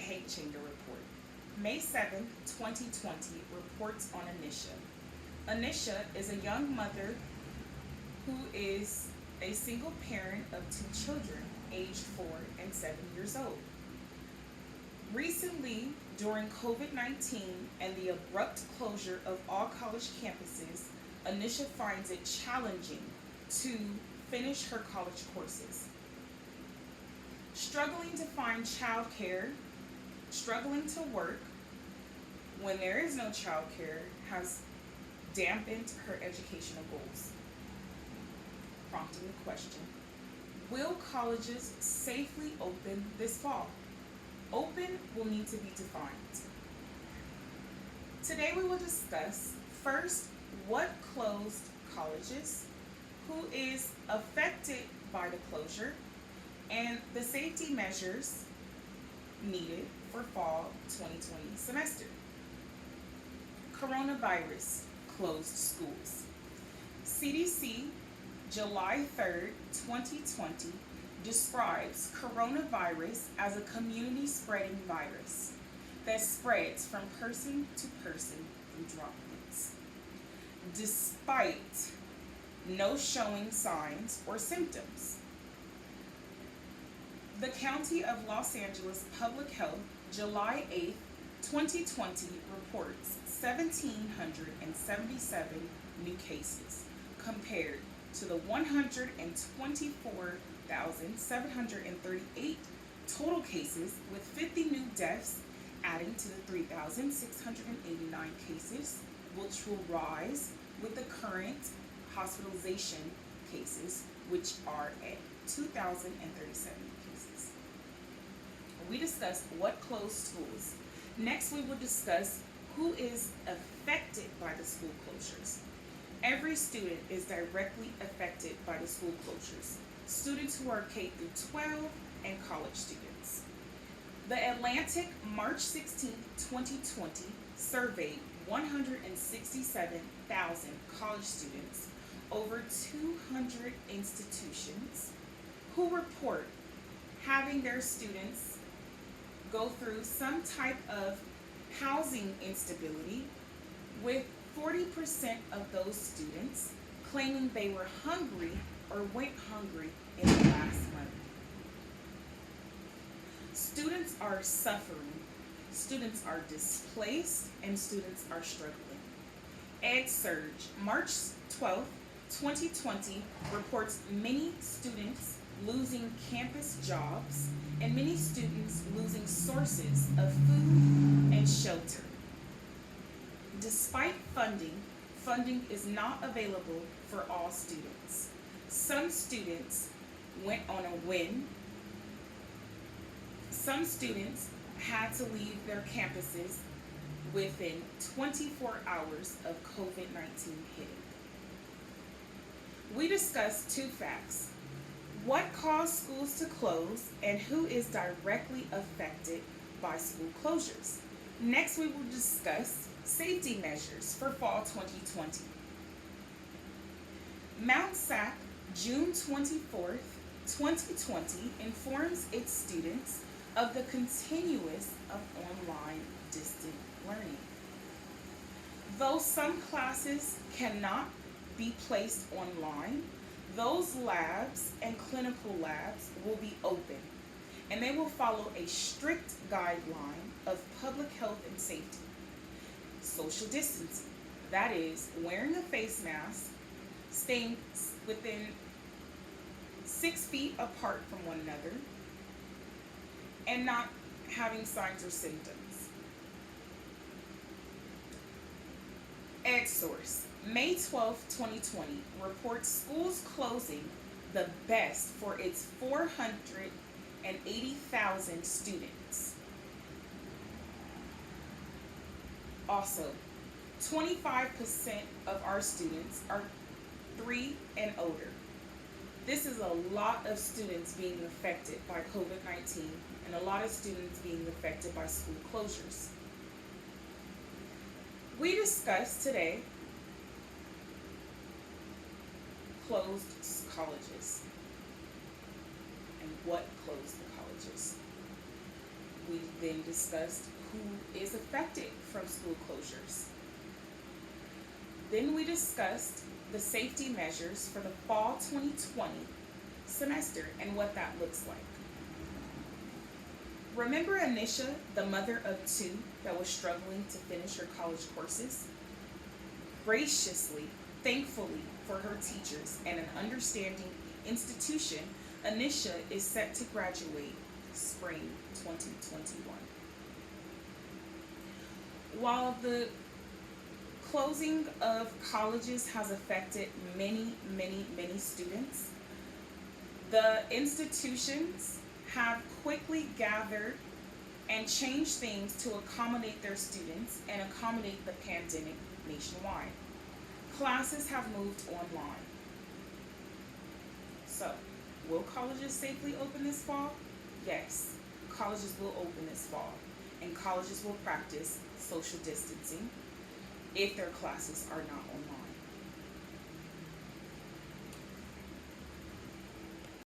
Haichinger Report. May 7th, 2020 reports on Anisha. Anisha is a young mother who is a single parent of two children, aged 4 and 7 years old. Recently, during COVID 19 and the abrupt closure of all college campuses, Anisha finds it challenging to finish her college courses. Struggling to find childcare, struggling to work when there is no childcare has dampened her educational goals. Prompting the question: will colleges safely open this fall? Open will need to be defined. Today we will discuss first what closed colleges, who is affected by the closure, and the safety measures needed for fall 2020 semester. Coronavirus closed schools. CDC, July 3rd, 2020, describes coronavirus as a community spreading virus that spreads from person to person through droplets, despite no showing signs or symptoms. The County of Los Angeles Public Health, July 8th, 2020, reports 1,777 new cases compared to the 124,738 total cases, with 50 new deaths adding to the 3,689 cases, which will rise with the current hospitalization cases, which are at 2,037 cases. We discussed what closed schools. Next, we will discuss who is affected by the school closures. Every student is directly affected by the school closures. Students who are K through 12 and college students. The Atlantic, March 16, 2020, surveyed 167,000 college students over 200 institutions who report having their students go through some type of housing instability, with 40% of those students claiming they were hungry or went hungry in the last month. Students are suffering, students are displaced, and students are struggling. EdSurge, March 12th, 2020, reports many students losing campus jobs and many students losing sources of food and shelter. Despite funding is not available for all students. Some students went on a win. Some students had to leave their campuses within 24 hours of COVID-19 hitting. We discussed two facts: what caused schools to close and who is directly affected by school closures. Next, we will discuss safety measures for fall 2020. Mount SAC, June 24th, 2020, informs its students of the continuance of online distant learning. Though some classes cannot be placed online, those labs and clinical labs will be open, and they will follow a strict guideline of public health and safety. Social distancing, that is, wearing a face mask, staying within 6 feet apart from one another, and not having signs or symptoms. EdSource, May 12, 2020, reports schools closing the best for its 480,000 students. Also, 25% of our students are 3 and older. This is a lot of students being affected by COVID-19 and a lot of students being affected by school closures. We discussed today closed colleges and what closed the colleges. We then discussed who is affected from school closures. Then we discussed the safety measures for the fall 2020 semester and what that looks like. Remember Anisha, the mother of two that was struggling to finish her college courses? Graciously, thankfully for her teachers and an understanding institution, Anisha is set to graduate spring 2021. While the closing of colleges has affected many students, the institutions have quickly gathered and changed things to accommodate their students and accommodate the pandemic nationwide. Classes have moved online. So, will colleges safely open this fall? Yes, colleges will open this fall, and colleges will practice social distancing if their classes are not online.